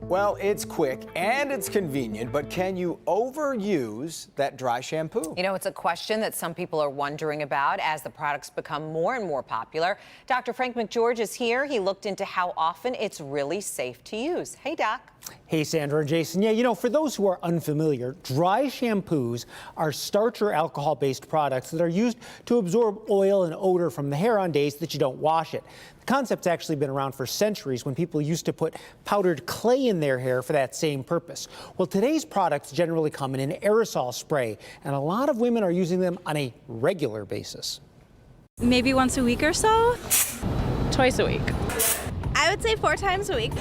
Well, it's quick and it's convenient, but can you overuse that dry shampoo? You know, it's a question that some people are wondering about as the products become more and more popular. Dr. Frank McGeorge is here. He looked into how often it's really safe to use. Hey, Doc. Hey, Sandra and Jason. Yeah, you know, for those who are unfamiliar, dry shampoos are starch or alcohol-based products that are used to absorb oil and odor from the hair on days that you don't wash it. The concept's actually been around for centuries when people used to put powdered clay in their hair for that same purpose. Well, today's products generally come in an aerosol spray, and a lot of women are using them on a regular basis. Maybe once a week or so? Twice a week. I would say 4 times a week.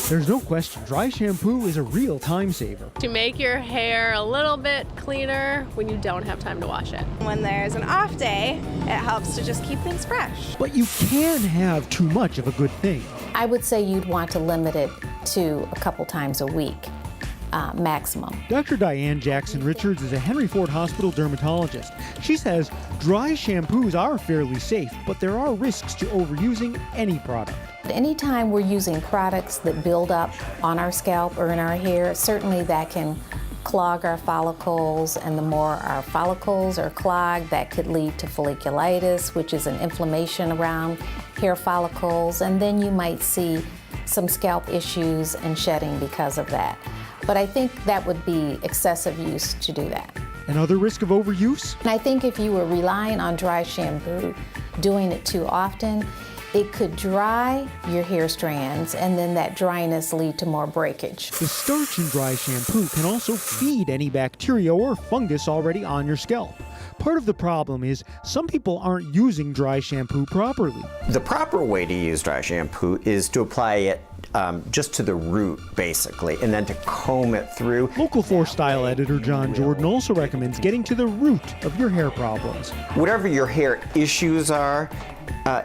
There's no question, dry shampoo is a real time saver. To make your hair a little bit cleaner when you don't have time to wash it. When there's an off day, it helps to just keep things fresh. But you can have too much of a good thing. I would say you'd want to limit it to a couple times a week. Maximum. Dr. Diane Jackson-Richards is a Henry Ford Hospital dermatologist. She says dry shampoos are fairly safe, but there are risks to overusing any product. Anytime we're using products that build up on our scalp or in our hair, certainly that can clog our follicles, and the more our follicles are clogged, that could lead to folliculitis, which is an inflammation around hair follicles, and then you might see some scalp issues and shedding because of that. But I think that would be excessive use to do that. Another risk of overuse? And I think if you were relying on dry shampoo, doing it too often, it could dry your hair strands, and then that dryness lead to more breakage. The starch in dry shampoo can also feed any bacteria or fungus already on your scalp. Part of the problem is some people aren't using dry shampoo properly. The proper way to use dry shampoo is to apply it just to the root, basically, and then to comb it through. Local 4 style editor John Jordan also recommends getting to the root of your hair problems. Whatever your hair issues are,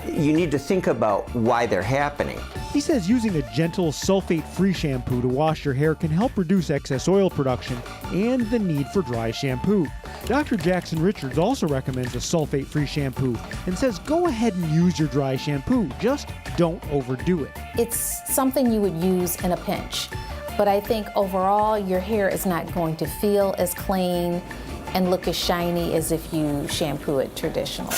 you need to think about why they're happening. He says using a gentle sulfate-free shampoo to wash your hair can help reduce excess oil production and the need for dry shampoo. Dr. Jackson-Richards also recommends a sulfate-free shampoo and says go ahead and use your dry shampoo, just don't overdo it. It's something you would use in a pinch, but I think overall your hair is not going to feel as clean and look as shiny as if you shampoo it traditionally.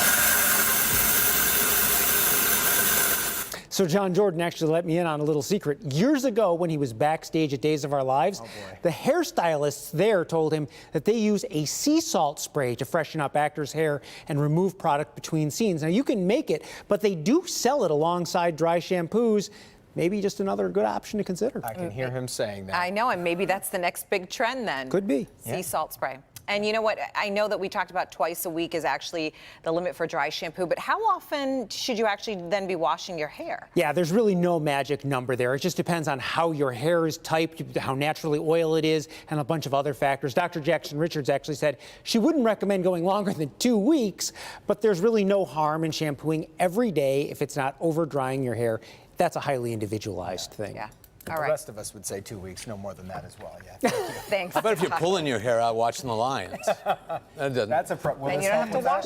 So John Jordan actually let me in on a little secret. Years ago, when he was backstage at Days of Our Lives, the hairstylists there told him that they use a sea salt spray to freshen up actors' hair and remove product between scenes. Now, you can make it, but they do sell it alongside dry shampoos. Maybe just another good option to consider. I can hear him saying that. I know, and maybe that's the next big trend then. Could be. Sea salt spray. And you know what? I know that we talked about twice a week is actually the limit for dry shampoo, but how often should you actually then be washing your hair? Yeah, there's really no magic number there. It just depends on how your hair is typed, how naturally oil it is, and a bunch of other factors. Dr. Jackson-Richards actually said she wouldn't recommend going longer than 2 weeks, but there's really no harm in shampooing every day if it's not over drying your hair. That's a highly individualized thing. Yeah. The All right. rest of us would say 2 weeks, no more than that as well. Yeah. Thank you. Thanks. How about if you're pulling your hair out watching the Lions? That's a problem. Then you don't have to wash